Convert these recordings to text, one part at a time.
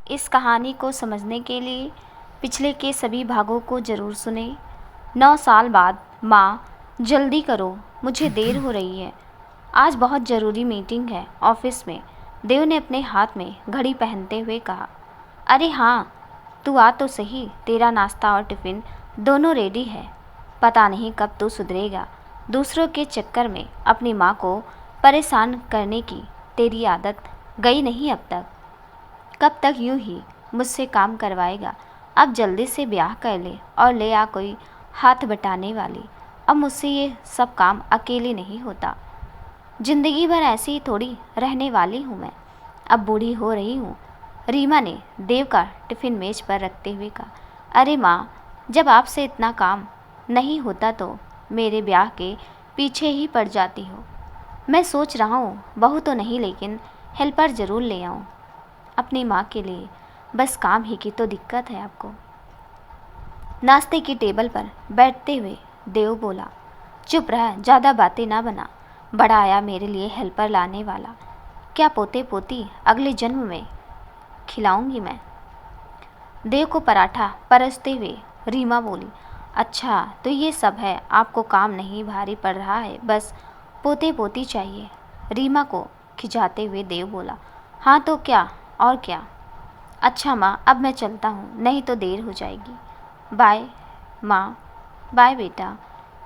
इस कहानी को समझने के लिए पिछले के सभी भागों को ज़रूर सुने। 9 साल बाद। माँ, जल्दी करो, मुझे देर हो रही है। आज बहुत ज़रूरी मीटिंग है ऑफिस में। देव ने अपने हाथ में घड़ी पहनते हुए कहा। अरे हाँ, तू आ तो सही, तेरा नाश्ता और टिफ़िन दोनों रेडी है। पता नहीं कब तू सुधरेगा। दूसरों के चक्कर में अपनी माँ को परेशान करने की तेरी आदत गई नहीं अब तक। कब तक यूं ही मुझसे काम करवाएगा? अब जल्दी से ब्याह कर ले और ले आ कोई हाथ बटाने वाली। अब मुझसे ये सब काम अकेले नहीं होता। जिंदगी भर ऐसे ही थोड़ी रहने वाली हूँ मैं। अब बूढ़ी हो रही हूँ। रीमा ने देव का टिफ़िन मेज पर रखते हुए कहा। अरे माँ, जब आपसे इतना काम नहीं होता तो मेरे ब्याह के पीछे ही पड़ जाती हो। मैं सोच रहा हूँ बहू तो नहीं लेकिन हेल्पर ज़रूर ले आऊँ अपनी माँ के लिए। बस काम ही की तो दिक्कत है आपको। नाश्ते की टेबल पर बैठते हुए देव बोला। चुप रह, ज़्यादा बातें ना बना। बड़ा आया मेरे लिए हेल्पर लाने वाला। क्या पोते पोती अगले जन्म में खिलाऊंगी मैं। देव को पराठा परसते हुए रीमा बोली। अच्छा तो ये सब है, आपको काम नहीं भारी पड़ रहा है, बस पोते पोती चाहिए। रीमा को खिंचाते हुए देव बोला। हाँ तो क्या, और क्या। अच्छा माँ, अब मैं चलता हूँ, नहीं तो देर हो जाएगी। बाय माँ। बाय बेटा।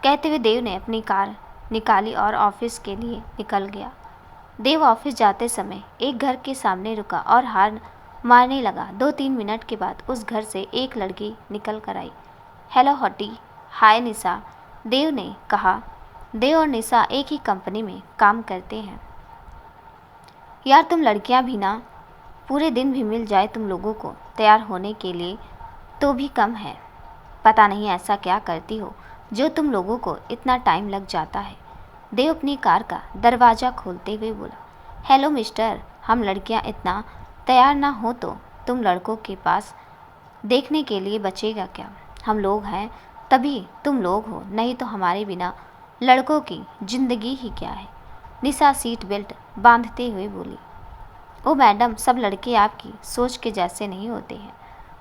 कहते हुए देव ने अपनी कार निकाली और ऑफिस के लिए निकल गया। देव ऑफिस जाते समय एक घर के सामने रुका और हार्न मारने लगा। 2-3 मिनट के बाद उस घर से एक लड़की निकल कर आई। Hello hottie. हाय निशा, देव ने कहा। देव और निशा एक ही कंपनी में काम करते हैं। यार तुम लड़कियां भी ना, पूरे दिन भी मिल जाए तुम लोगों को तैयार होने के लिए तो भी कम है। पता नहीं ऐसा क्या करती हो जो तुम लोगों को इतना टाइम लग जाता है। देव अपनी कार का दरवाज़ा खोलते हुए बोला। हेलो मिस्टर, हम लड़कियां इतना तैयार ना हो तो तुम लड़कों के पास देखने के लिए बचेगा क्या? हम लोग हैं तभी तुम लोग हो, नहीं तो हमारे बिना लड़कों की ज़िंदगी ही क्या है। निशा सीट बेल्ट बांधते हुए बोली। ओ मैडम, सब लड़के आपकी सोच के जैसे नहीं होते हैं,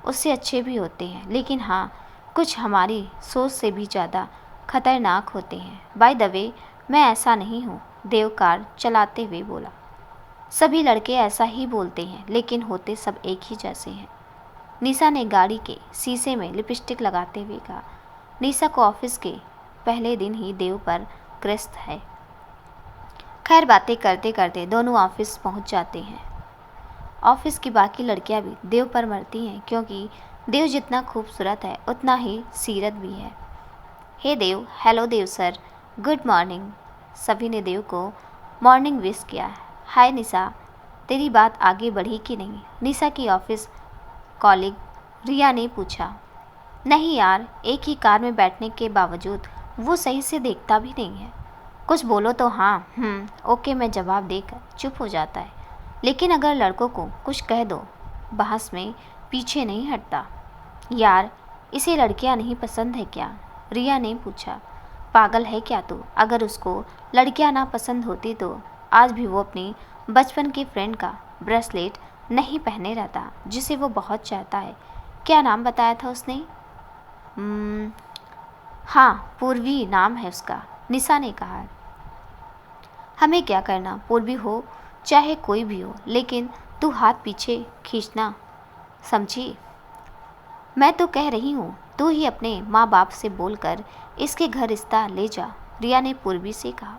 उससे अच्छे भी होते हैं, लेकिन हाँ, कुछ हमारी सोच से भी ज़्यादा खतरनाक होते हैं। बाय द वे, मैं ऐसा नहीं हूँ, देव कार चलाते हुए बोला। सभी लड़के ऐसा ही बोलते हैं, लेकिन होते सब एक ही जैसे हैं। निशा ने गाड़ी के शीशे में लिपस्टिक लगाते हुए कहा। निशा को ऑफिस के पहले दिन ही देव पर क्रस्ट है। खैर बातें करते करते दोनों ऑफिस पहुंच जाते हैं। ऑफिस की बाकी लड़कियां भी देव पर मरती हैं, क्योंकि देव जितना खूबसूरत है उतना ही सीरत भी है। हे देव। हेलो देव सर, गुड मॉर्निंग। सभी ने देव को मॉर्निंग विश किया। हाय निशा, तेरी बात आगे बढ़ी कि नहीं? निशा की ऑफिस कॉलीग रिया ने पूछा। नहीं यार, एक ही कार में बैठने के बावजूद वो सही से देखता भी नहीं है। कुछ बोलो तो हाँ ओके में जवाब देकर चुप हो जाता है। लेकिन अगर लड़कों को कुछ कह दो, बहस में पीछे नहीं हटता। यार, इसे लड़कियां नहीं पसंद है क्या? रिया ने पूछा। पागल है क्या तू? अगर उसको लड़कियां ना पसंद होती तो आज भी वो अपनी बचपन की फ्रेंड का ब्रेसलेट नहीं पहने रहता, जिसे वो बहुत चाहता है। क्या नाम बताया था उसने? हाँ, पूर्वी नाम है उसका, निशा ने कहा। हमें क्या करना, पूर्वी हो चाहे कोई भी हो, लेकिन तू हाथ पीछे खींचना, समझी? मैं तो कह रही हूँ तू ही अपने माँ बाप से बोलकर इसके घर रिश्ता ले जा, रिया ने पूर्वी से कहा।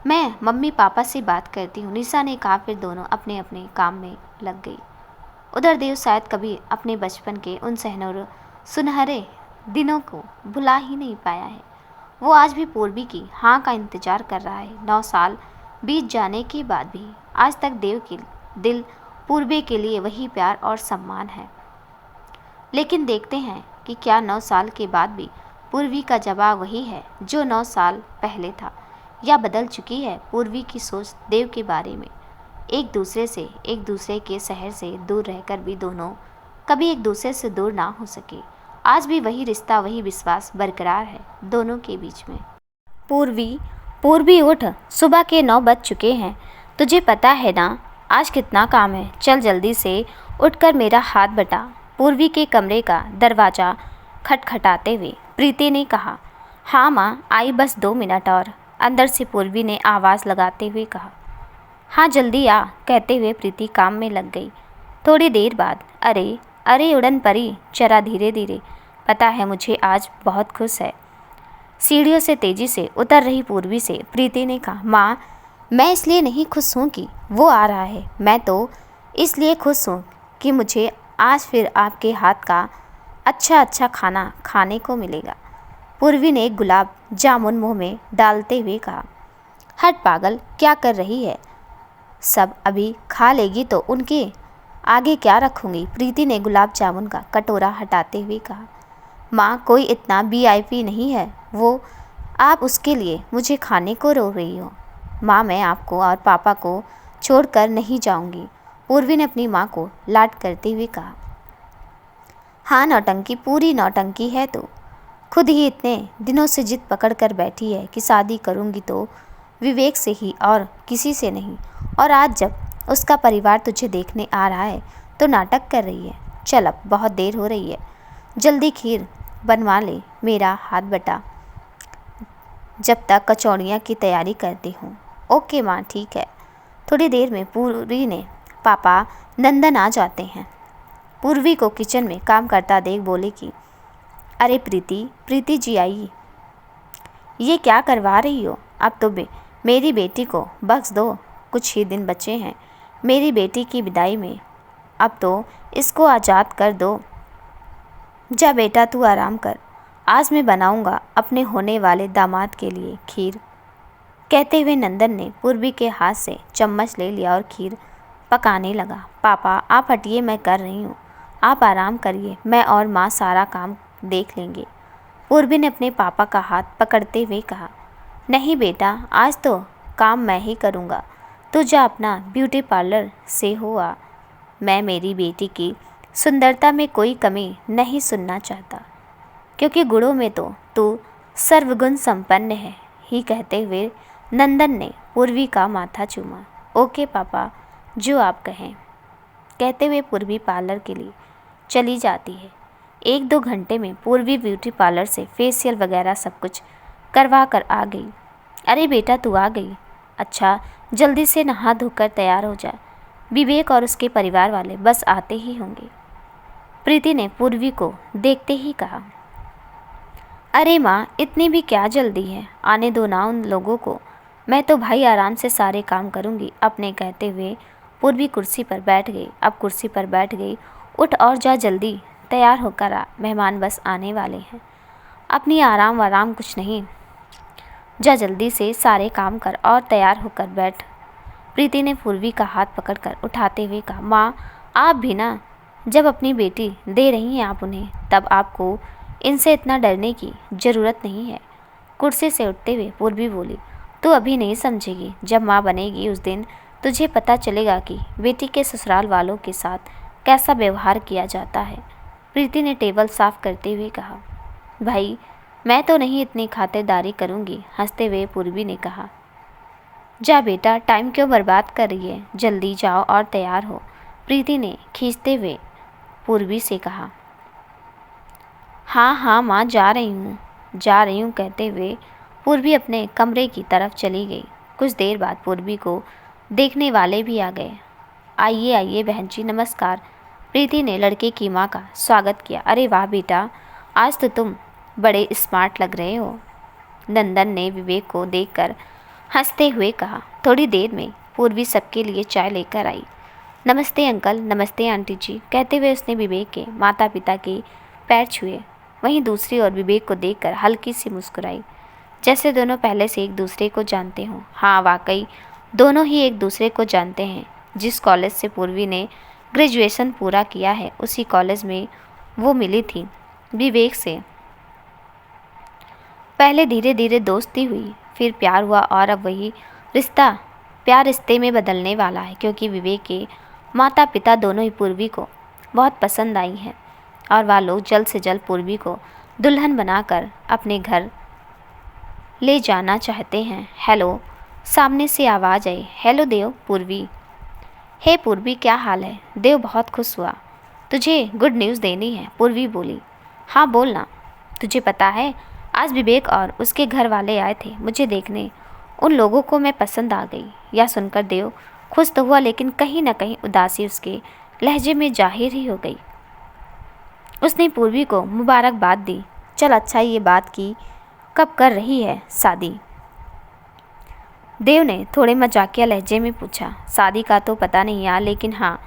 मैं मम्मी पापा से बात करती हूँ, निशा ने कहा। फिर दोनों अपने अपने काम में लग गई। उधर देव शायद कभी अपने बचपन के उन सुनहरे दिनों को भुला ही नहीं पाया है। वो आज भी पूर्वी की हाँ का इंतज़ार कर रहा है। 9 साल बीत जाने के बाद भी आज तक देव के दिल पूर्वी के लिए वही प्यार और सम्मान है। लेकिन देखते हैं कि क्या 9 साल के बाद भी पूर्वी का जवाब वही है जो 9 साल पहले था, या बदल चुकी है पूर्वी की सोच देव के बारे में। एक दूसरे के शहर से दूर रहकर भी दोनों कभी एक दूसरे से दूर ना हो सके। आज भी वही रिश्ता, वही विश्वास बरकरार है दोनों के बीच में। पूर्वी उठ, सुबह के 9 बज चुके हैं। तुझे पता है ना आज कितना काम है, चल जल्दी से उठकर मेरा हाथ बटा। पूर्वी के कमरे का दरवाज़ा खटखटाते हुए प्रीति ने कहा। हाँ माँ, आई बस 2 मिनट और। अंदर से पूर्वी ने आवाज़ लगाते हुए कहा। हाँ जल्दी आ, कहते हुए प्रीति काम में लग गई। थोड़ी देर बाद, अरे अरे उड़न परी, जरा धीरे धीरे, पता है मुझे आज बहुत खुश है। सीढ़ियों से तेजी से उतर रही पूर्वी से प्रीति ने कहा। माँ, मैं इसलिए नहीं खुश हूँ कि वो आ रहा है, मैं तो इसलिए खुश हूँ कि मुझे आज फिर आपके हाथ का अच्छा अच्छा खाना खाने को मिलेगा। पूर्वी ने गुलाब जामुन मुंह में डालते हुए कहा। हट पागल, क्या कर रही है? सब अभी खा लेगी तो उनके आगे क्या रखूँगी? प्रीति ने गुलाब जामुन का कटोरा हटाते हुए कहा। माँ, कोई इतना वीआईपी नहीं है वो, आप उसके लिए मुझे खाने को रो रही हो। माँ, मैं आपको और पापा को छोड़कर नहीं जाऊँगी, पूर्वी ने अपनी माँ को लाड करते हुए कहा। हाँ नौटंकी, पूरी नौटंकी है तो। खुद ही इतने दिनों से जिद पकड़ कर बैठी है कि शादी करूँगी तो विवेक से ही और किसी से नहीं, और आज जब उसका परिवार तुझे देखने आ रहा है तो नाटक कर रही है। चल अब बहुत देर हो रही है, जल्दी खीर बनवा ले, मेरा हाथ बटा, जब तक कचौड़ियाँ की तैयारी करती हूँ। ओके माँ, ठीक है। थोड़ी देर में पूर्वी ने पापा नंदन आ जाते हैं। पूर्वी को किचन में काम करता देख बोले कि अरे प्रीति जी आई, ये क्या करवा रही हो? अब तो मेरी बेटी को बख्श दो, कुछ ही दिन बचे हैं मेरी बेटी की विदाई में, अब तो इसको आज़ाद कर दो। जा बेटा तू आराम कर, आज मैं बनाऊंगा अपने होने वाले दामाद के लिए खीर। कहते हुए नंदन ने पूर्वी के हाथ से चम्मच ले लिया और खीर पकाने लगा। पापा आप हटिए, मैं कर रही हूँ, आप आराम करिए, मैं और माँ सारा काम देख लेंगे। पूर्वी ने अपने पापा का हाथ पकड़ते हुए कहा। नहीं बेटा, आज तो काम मैं ही करूँगा, तू जा अपना ब्यूटी पार्लर से हो आ। मैं मेरी बेटी की सुंदरता में कोई कमी नहीं सुनना चाहता, क्योंकि गुणों में तो तू सर्वगुण संपन्न है ही। कहते हुए नंदन ने पूर्वी का माथा चूमा। ओके पापा, जो आप कहें, कहते हुए पूर्वी पार्लर के लिए चली जाती है। 1-2 घंटे में पूर्वी ब्यूटी पार्लर से फेशियल वगैरह सब कुछ करवा कर आ गई। अरे बेटा तू आ गई, अच्छा जल्दी से नहा धोकर तैयार हो जा, विवेक और उसके परिवार वाले बस आते ही होंगे। प्रीति ने पूर्वी को देखते ही कहा। अरे माँ, इतनी भी क्या जल्दी है, आने दो ना उन लोगों को, मैं तो भाई आराम से सारे काम करूँगी अपने। कहते हुए पूर्वी कुर्सी पर बैठ गई। अब कुर्सी पर बैठ गई, उठ और जा जल्दी तैयार होकर आ, मेहमान बस आने वाले हैं। अपनी आराम कुछ नहीं, जा जल्दी से सारे काम कर और तैयार होकर बैठ। प्रीति ने पूर्वी का हाथ पकड़कर उठाते हुए कहा। माँ, आप भी ना, जब अपनी बेटी दे रही हैं आप उन्हें, तब आपको इनसे इतना डरने की ज़रूरत नहीं है। कुर्सी से उठते हुए पूर्वी बोली। तू अभी नहीं समझेगी, जब माँ बनेगी उस दिन तुझे पता चलेगा कि बेटी के ससुराल वालों के साथ कैसा व्यवहार किया जाता है। प्रीति ने टेबल साफ करते हुए कहा। भाई, मैं तो नहीं इतनी खातिरदारी करूँगी, हंसते हुए पूर्वी ने कहा। जा बेटा, टाइम क्यों बर्बाद कर रही है, जल्दी जाओ और तैयार हो, प्रीति ने खींचते हुए पूर्वी से कहा। हाँ हाँ माँ, जा रही हूँ, कहते हुए पूर्वी अपने कमरे की तरफ चली गई। कुछ देर बाद पूर्वी को देखने वाले भी आ गए। आइए आइए बहन जी, नमस्कार। प्रीति ने लड़के की माँ का स्वागत किया। अरे वाह बेटा, आज तो तुम बड़े स्मार्ट लग रहे हो, नंदन ने विवेक को देखकर हंसते हुए कहा। थोड़ी देर में पूर्वी सबके लिए चाय लेकर आई। नमस्ते अंकल, नमस्ते आंटी जी, कहते हुए उसने विवेक के माता पिता के पैर छुए। वहीं दूसरी ओर विवेक को देखकर हल्की सी मुस्कुराई, जैसे दोनों पहले से एक दूसरे को जानते हों। हाँ वाकई दोनों ही एक दूसरे को जानते हैं। जिस कॉलेज से पूर्वी ने ग्रेजुएशन पूरा किया है, उसी कॉलेज में वो मिली थी विवेक से। पहले धीरे धीरे दोस्ती हुई, फिर प्यार हुआ, और अब वही रिश्ता प्यार रिश्ते में बदलने वाला है, क्योंकि विवेक के माता पिता दोनों ही पूर्वी को बहुत पसंद आई हैं और वह लोग जल्द से जल्द पूर्वी को दुल्हन बनाकर अपने घर ले जाना चाहते हैं। हेलो, सामने से आवाज़ आई। हेलो देव, पूर्वी। हे पूर्वी, क्या हाल है? देव बहुत खुश हुआ। तुझे गुड न्यूज़ देनी है, पूर्वी बोली। हाँ बोलना। तुझे पता है, आज विवेक और उसके घर वाले आए थे मुझे देखने। उन लोगों को मैं पसंद आ गई। यह सुनकर देव खुश तो हुआ, लेकिन कहीं न कहीं उदासी उसके लहजे में जाहिर ही हो गई। उसने पूर्वी को मुबारकबाद दी। चल अच्छा, ये बात की कब कर रही है शादी? देव ने थोड़े मजाकिया लहजे में पूछा। शादी का तो पता नहीं यार, लेकिन हाँ,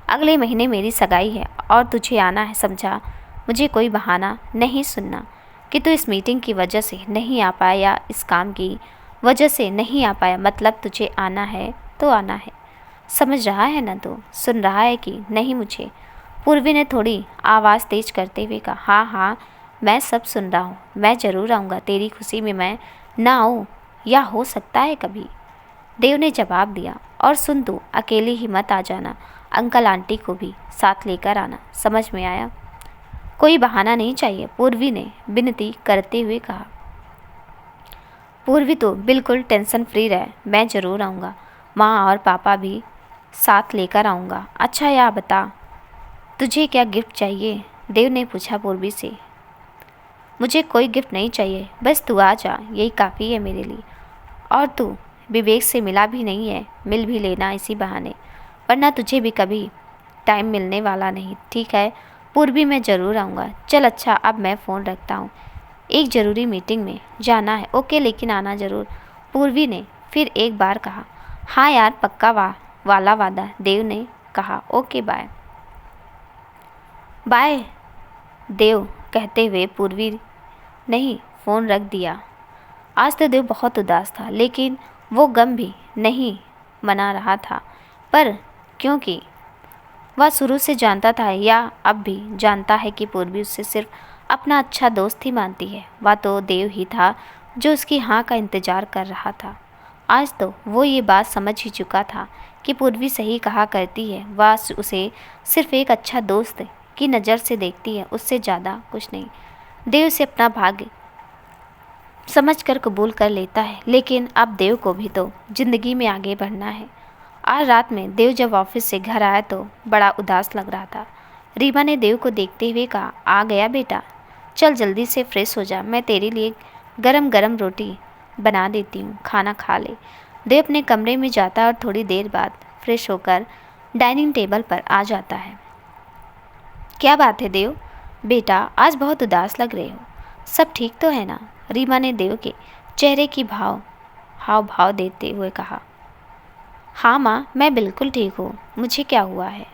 अगले महीने मेरी सगाई है और तुझे आना है, समझा? मुझे कोई बहाना नहीं सुनना कि तू इस मीटिंग की वजह से नहीं आ पाया या इस काम की वजह से नहीं आ पाया। मतलब तुझे आना है तो आना है। समझ रहा है ना तू? सुन रहा है कि नहीं मुझे? पूर्वी ने थोड़ी आवाज़ तेज करते हुए कहा। हाँ हाँ, मैं सब सुन रहा हूँ। मैं ज़रूर आऊँगा। तेरी खुशी में मैं ना आऊँ या हो सकता है कभी। देव ने जवाब दिया। और सुन, तू अकेली ही मत आ जाना। अंकल आंटी को भी साथ लेकर आना। समझ में आया? कोई बहाना नहीं चाहिए, पूर्वी ने विनती करते हुए कहा। पूर्वी तो बिल्कुल टेंशन फ्री रहे, मैं ज़रूर आऊँगा। माँ और पापा भी साथ लेकर आऊँगा। अच्छा या बता, तुझे क्या गिफ्ट चाहिए? देव ने पूछा पूर्वी से। मुझे कोई गिफ्ट नहीं चाहिए, बस तू आ जा, यही काफ़ी है मेरे लिए। और तू विवेक से मिला भी नहीं है, मिल भी लेना इसी बहाने, वरना तुझे भी कभी टाइम मिलने वाला नहीं। ठीक है पूर्वी, मैं ज़रूर आऊँगा। चल अच्छा, अब मैं फ़ोन रखता हूँ, एक ज़रूरी मीटिंग में जाना है। ओके, लेकिन आना ज़रूर, पूर्वी ने फिर एक बार कहा। हाँ यार, पक्का वाला वादा, देव ने कहा। Okay bye. बाय देव कहते हुए पूर्वी नहीं फ़ोन रख दिया। आज तो देव बहुत उदास था, लेकिन वो गम भी नहीं मना रहा था। पर क्योंकि वह शुरू से जानता था या अब भी जानता है कि पूर्वी उससे सिर्फ अपना अच्छा दोस्त ही मानती है। वह तो देव ही था जो उसकी हाँ का इंतज़ार कर रहा था। आज तो वो ये बात समझ ही चुका था कि पूर्वी सही कहा करती है। वह उसे सिर्फ एक अच्छा दोस्त की नज़र से देखती है, उससे ज़्यादा कुछ नहीं। देव से अपना भाग्य समझकर कबूल कर लेता है, लेकिन अब देव को भी तो ज़िंदगी में आगे बढ़ना है। आज रात में देव जब ऑफिस से घर आया तो बड़ा उदास लग रहा था। रीमा ने देव को देखते हुए कहा। आ गया बेटा, चल जल्दी से फ्रेश हो जा, मैं तेरे लिए गरम गरम रोटी बना देती हूँ, खाना खा ले। देव अपने कमरे में जाता है और थोड़ी देर बाद फ्रेश होकर डाइनिंग टेबल पर आ जाता है। क्या बात है देव बेटा, आज बहुत उदास लग रहे हो, सब ठीक तो है ना? रीमा ने देव के चेहरे की हाव भाव देते हुए कहा। हाँ माँ, मैं बिल्कुल ठीक हूँ, मुझे क्या हुआ है?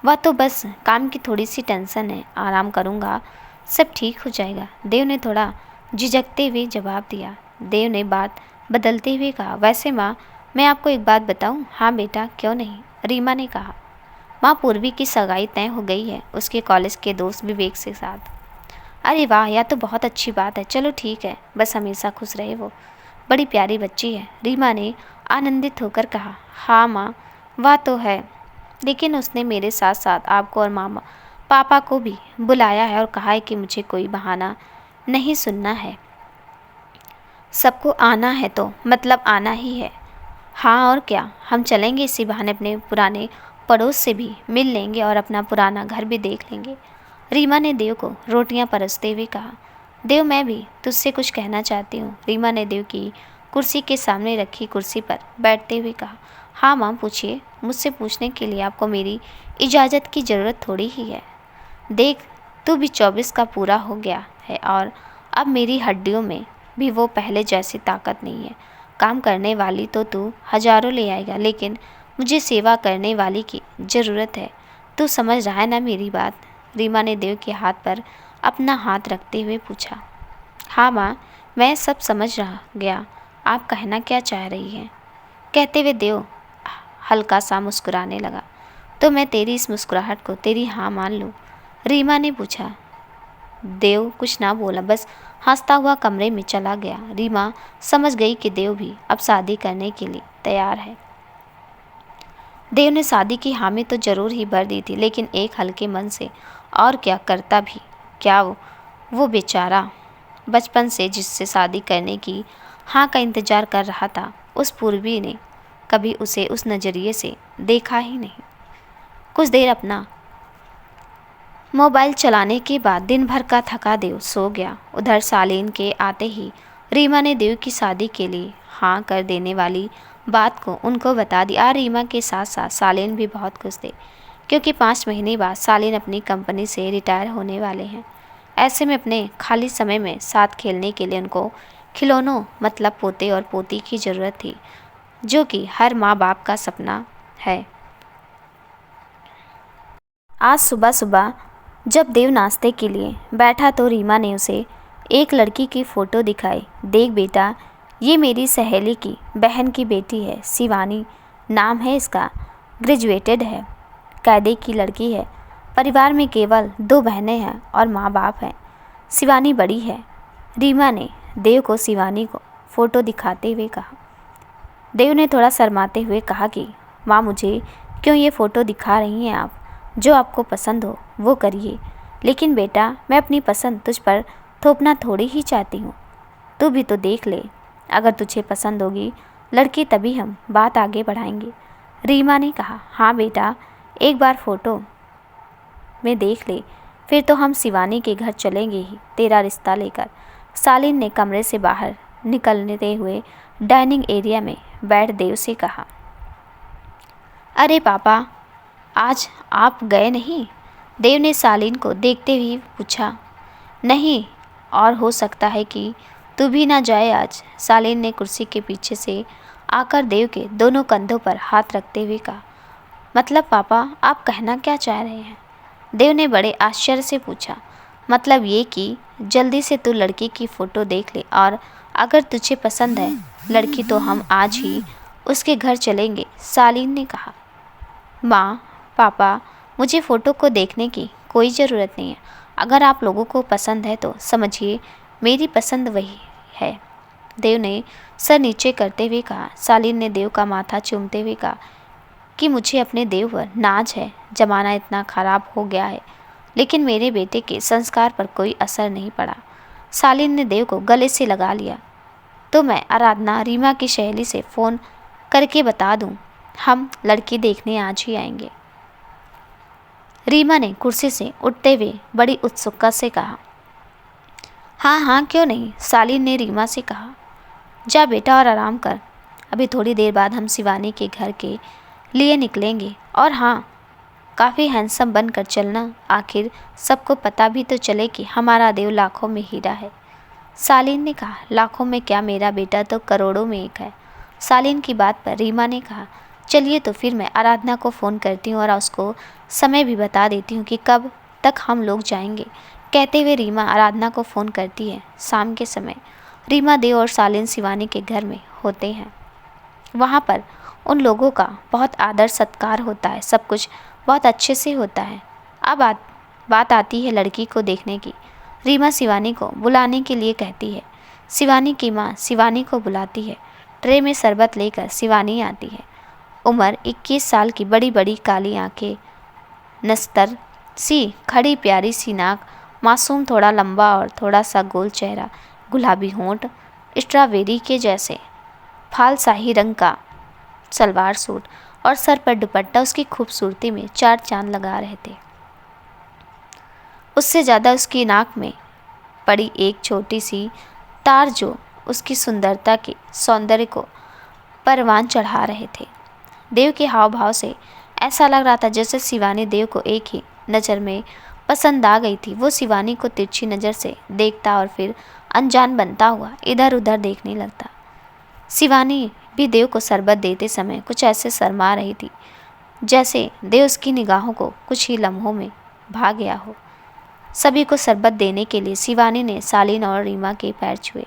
वह तो बस काम की थोड़ी सी टेंशन है, आराम करूँगा, सब ठीक हो जाएगा, देव ने थोड़ा झिझकते हुए जवाब दिया। देव ने बात बदलते हुए कहा। वैसे माँ, मैं आपको एक बात बताऊँ? हाँ बेटा, क्यों नहीं? रीमा ने कहा। माँ, पूर्वी की सगाई तय हो गई है उसके कॉलेज के दोस्त विवेक के साथ। अरे वाह, यह तो बहुत अच्छी बात है। चलो ठीक है, बस हमेशा खुश रहे, वो बड़ी प्यारी बच्ची है, रीमा ने आनंदित होकर कहा। हाँ माँ, वह तो है, लेकिन उसने मेरे साथ साथ आपको और मामा पापा को भी बुलाया है और कहा है कि मुझे कोई बहाना नहीं सुनना है, सबको आना है तो मतलब आना ही है। हाँ और क्या, हम चलेंगे, इसी बहाने अपने पुराने पड़ोस से भी मिल लेंगे और अपना पुराना घर भी देख लेंगे। रीमा ने देव को रोटियां परसते हुए कहा। देव, मैं भी तुझसे कुछ कहना चाहती हूँ, रीमा ने देव की कुर्सी के सामने रखी कुर्सी पर बैठते हुए कहा। हाँ माँ, पूछिए। मुझसे पूछने के लिए आपको मेरी इजाज़त की ज़रूरत थोड़ी ही है। देख, तू भी 24 का पूरा हो गया है और अब मेरी हड्डियों में भी वो पहले जैसी ताकत नहीं है। काम करने वाली तो तू हजारों ले आएगा, लेकिन मुझे सेवा करने वाली की ज़रूरत है। तू समझ रहा है ना मेरी बात? रीमा ने देव के हाथ पर अपना हाथ रखते हुए पूछा। हाँ माँ, मैं सब समझ रहा गया, आप कहना क्या चाह रही हैं? कहते हुए देव हल्का सा मुस्कुराने लगा। तो मैं तेरी इस मुस्कुराहट को तेरी हाँ मान लूँ? रीमा ने पूछा। देव कुछ ना बोला, बस हंसता हुआ कमरे में चला गया। रीमा समझ गई कि देव भी अब शादी करने के लिए तैयार है। देव ने शादी की हामी तो जरूर ही भर दी थी, लेकिन एक हल्के मन से, और क्या करता भी क्या वो बेचारा बचपन से जिससे शादी करने की हाँ का इंतज़ार कर रहा था, उस पूर्वी ने कभी उसे उस नज़रिए से देखा ही नहीं। कुछ देर अपना मोबाइल चलाने के बाद दिन भर का थका देव सो गया। उधर सालीन के आते ही रीमा ने देव की शादी के लिए हाँ कर देने वाली बात को उनको बता दिया। रीमा के साथ साथ सालीन भी बहुत खुश थे, क्योंकि 5 महीने बाद सालीन अपनी कंपनी से रिटायर होने वाले हैं। ऐसे में अपने खाली समय में साथ खेलने के लिए उनको खिलौनों मतलब पोते और पोती की ज़रूरत थी, जो कि हर माँ बाप का सपना है। आज सुबह सुबह जब देव नाश्ते के लिए बैठा तो रीमा ने उसे एक लड़की की फ़ोटो दिखाई। देख बेटा, ये मेरी सहेली की बहन की बेटी है, शिवानी नाम है इसका, ग्रेजुएटेड है, कायदे की लड़की है। परिवार में केवल 2 बहनें हैं और माँ बाप हैं। शिवानी बड़ी है। रीमा ने देव को शिवानी को फ़ोटो दिखाते हुए कहा। देव ने थोड़ा शर्माते हुए कहा कि माँ, मुझे क्यों ये फ़ोटो दिखा रही हैं आप? जो आपको पसंद हो वो करिए, लेकिन बेटा मैं अपनी पसंद तुझ पर थोपना थोड़ी ही चाहती हूँ। तू भी तो देख ले, अगर तुझे पसंद होगी लड़की तभी हम बात आगे बढ़ाएंगे। रीमा ने कहा, हाँ बेटा, एक बार फ़ोटो में देख ले, फिर तो हम शिवानी के घर चलेंगे ही तेरा रिश्ता लेकर। सालीन ने कमरे से बाहर निकलते हुए डाइनिंग एरिया में बैठ देव से कहा, अरे पापा, आज आप गए नहीं? देव ने सालीन को देखते हुए पूछा। नहीं, और हो सकता है कि तू भी ना जाए आज। सालीन ने कुर्सी के पीछे से आकर देव के दोनों कंधों पर हाथ रखते हुए कहा। मतलब पापा, आप कहना क्या चाह रहे हैं? देव ने बड़े आश्चर्य से पूछा। मतलब ये कि जल्दी से तू लड़की की फ़ोटो देख ले, और अगर तुझे पसंद है लड़की तो हम आज ही उसके घर चलेंगे, सालीन ने कहा। माँ, पापा, मुझे फ़ोटो को देखने की कोई ज़रूरत नहीं है। अगर आप लोगों को पसंद है तो समझिए मेरी पसंद वही है, देव ने सर नीचे करते हुए कहा। सालीन ने देव का माथा चूमते हुए कहा कि मुझे अपने देव पर नाज है। ज़माना इतना ख़राब हो गया है, लेकिन मेरे बेटे के संस्कार पर कोई असर नहीं पड़ा। सालीन ने देव को गले से लगा लिया। तो मैं आराधना रीमा की सहेली से फ़ोन करके बता दूँ, हम लड़की देखने आज ही आएंगे। रीमा ने कुर्सी से उठते हुए बड़ी उत्सुकता से कहा। हाँ हाँ, क्यों नहीं, सालीन ने रीमा से कहा। जा बेटा और आराम कर, अभी थोड़ी देर बाद हम शिवानी के घर के लिए निकलेंगे। और हाँ, काफ़ी हैंडसम बनकर चलना, आखिर सबको पता भी तो चले कि हमारा देव लाखों में हीरा है। सालीन ने कहा। लाखों में क्या, मेरा बेटा तो करोड़ों में एक है। सालीन की बात पर रीमा ने कहा, चलिए तो फिर मैं आराधना को फ़ोन करती हूँ और उसको समय भी बता देती हूँ कि कब तक हम लोग जाएंगे। कहते हुए रीमा आराधना को फ़ोन करती है। शाम के समय रीमा, देव और सालीन शिवानी के घर में होते हैं। वहाँ पर उन लोगों का बहुत आदर सत्कार होता है, सब कुछ बहुत अच्छे से होता है। अब बात आती है लड़की को देखने की। रीमा शिवानी को बुलाने के लिए कहती है। शिवानी की माँ शिवानी को बुलाती है। ट्रे में शरबत लेकर शिवानी आती है। उम्र 21 साल की, बड़ी बड़ी काली आंखें, नस्तर सी खड़ी प्यारी सी नाक, मासूम थोड़ा लंबा और थोड़ा सा गोल चेहरा, गुलाबी होंठ, स्ट्रॉबेरी के जैसे फालसाही रंग का सलवार सूट और सर पर दुपट्टा उसकी खूबसूरती में 4 चांद लगा रहे थे। उससे ज़्यादा उसकी नाक में पड़ी एक छोटी सी तार जो उसकी सुंदरता के सौंदर्य को परवान चढ़ा रहे थे। देव के हाव भाव से ऐसा लग रहा था जैसे शिवानी देव को एक ही नज़र में पसंद आ गई थी। वो शिवानी को तिरछी नज़र से देखता और फिर अनजान बनता हुआ इधर उधर देखने लगता। शिवानी भी देव को शरबत देते समय कुछ ऐसे शर्मा रही थी जैसे देव उसकी निगाहों को कुछ ही लम्हों में भा गया हो। सभी को शरबत देने के लिए शिवानी ने सालीन और रीमा के पैर छुए।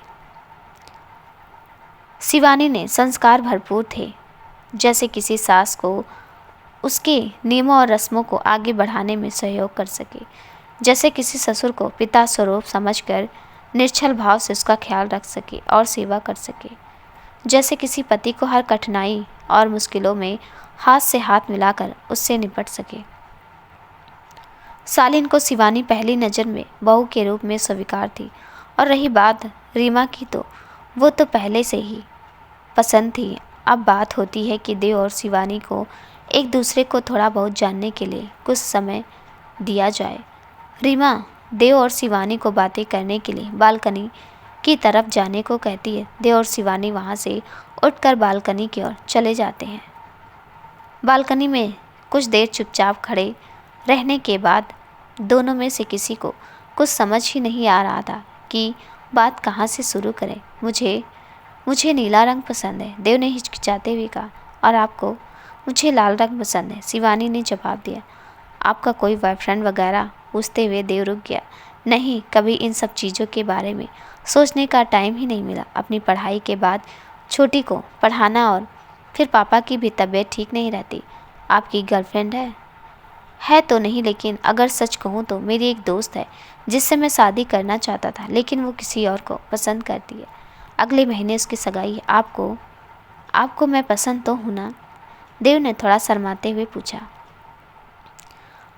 शिवानी ने संस्कार भरपूर थे, जैसे किसी सास को उसके नियमों और रस्मों को आगे बढ़ाने में सहयोग कर सके, जैसे किसी ससुर को पिता स्वरूप समझकर निर्छल भाव से उसका ख्याल रख सके और सेवा कर सके, जैसे किसी पति को हर कठिनाई और मुश्किलों में हाथ से हाथ मिलाकर उससे निपट सके। सालीन को शिवानी पहली नज़र में बहू के रूप में स्वीकार थी, और रही बात रीमा की तो वो तो पहले से ही पसंद थी। अब बात होती है कि देव और शिवानी को एक दूसरे को थोड़ा बहुत जानने के लिए कुछ समय दिया जाए। रीमा देव और शिवानी को बातें करने के लिए बालकनी की तरफ जाने को कहती है। देव और शिवानी वहाँ से उठकर बालकनी की ओर चले जाते हैं। बालकनी में कुछ देर चुपचाप खड़े रहने के बाद दोनों में से किसी को कुछ समझ ही नहीं आ रहा था कि बात कहाँ से शुरू करें। मुझे नीला रंग पसंद है, देव ने हिचकिचाते हुए कहा। और आपको? मुझे लाल रंग पसंद है, शिवानी ने जवाब दिया। आपका कोई बॉयफ्रेंड वगैरह? पूछते हुए देव रुक गया। नहीं, कभी इन सब चीज़ों के बारे में सोचने का टाइम ही नहीं मिला। अपनी पढ़ाई के बाद छोटी को पढ़ाना और फिर पापा की भी तबीयत ठीक नहीं रहती। आपकी गर्लफ्रेंड है? है तो नहीं, लेकिन अगर सच कहूँ तो मेरी एक दोस्त है जिससे मैं शादी करना चाहता था, लेकिन वो किसी और को पसंद करती है। अगले महीने उसकी सगाई है। आपको मैं पसंद तो हूँ ना? देव ने थोड़ा शर्माते हुए पूछा।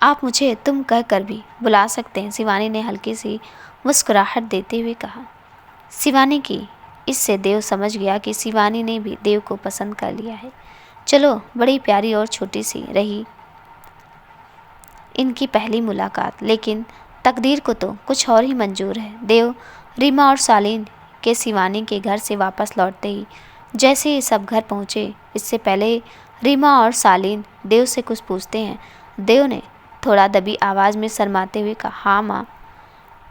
आप मुझे तुम कह कर भी बुला सकते हैं, शिवानी ने हल्की सी मुस्कुराहट देते हुए कहा। शिवानी की इससे देव समझ गया कि शिवानी ने भी देव को पसंद कर लिया है। चलो, बड़ी प्यारी और छोटी सी रही इनकी पहली मुलाकात, लेकिन तकदीर को तो कुछ और ही मंजूर है। देव, रीमा और सालीन के शिवानी के घर से वापस लौटते ही जैसे ही सब घर पहुँचे, इससे पहले रीमा और सालीन देव से कुछ पूछते हैं, देव ने थोड़ा दबी आवाज़ में शर्माते हुए कहा, हाँ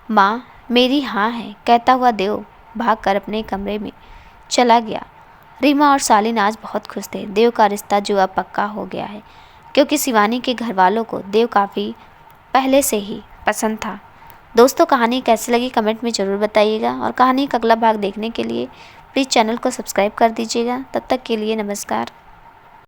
माँ मेरी हाँ है, कहता हुआ देव भागकर अपने कमरे में चला गया। रीमा और सालीन आज बहुत खुश थे। देव का रिश्ता जो अब पक्का हो गया है, क्योंकि शिवानी के घर वालों को देव काफ़ी पहले से ही पसंद था। दोस्तों, कहानी कैसी लगी कमेंट में ज़रूर बताइएगा और कहानी का अगला भाग देखने के लिए प्लीज़ चैनल को सब्सक्राइब कर दीजिएगा। तब तक के लिए नमस्कार।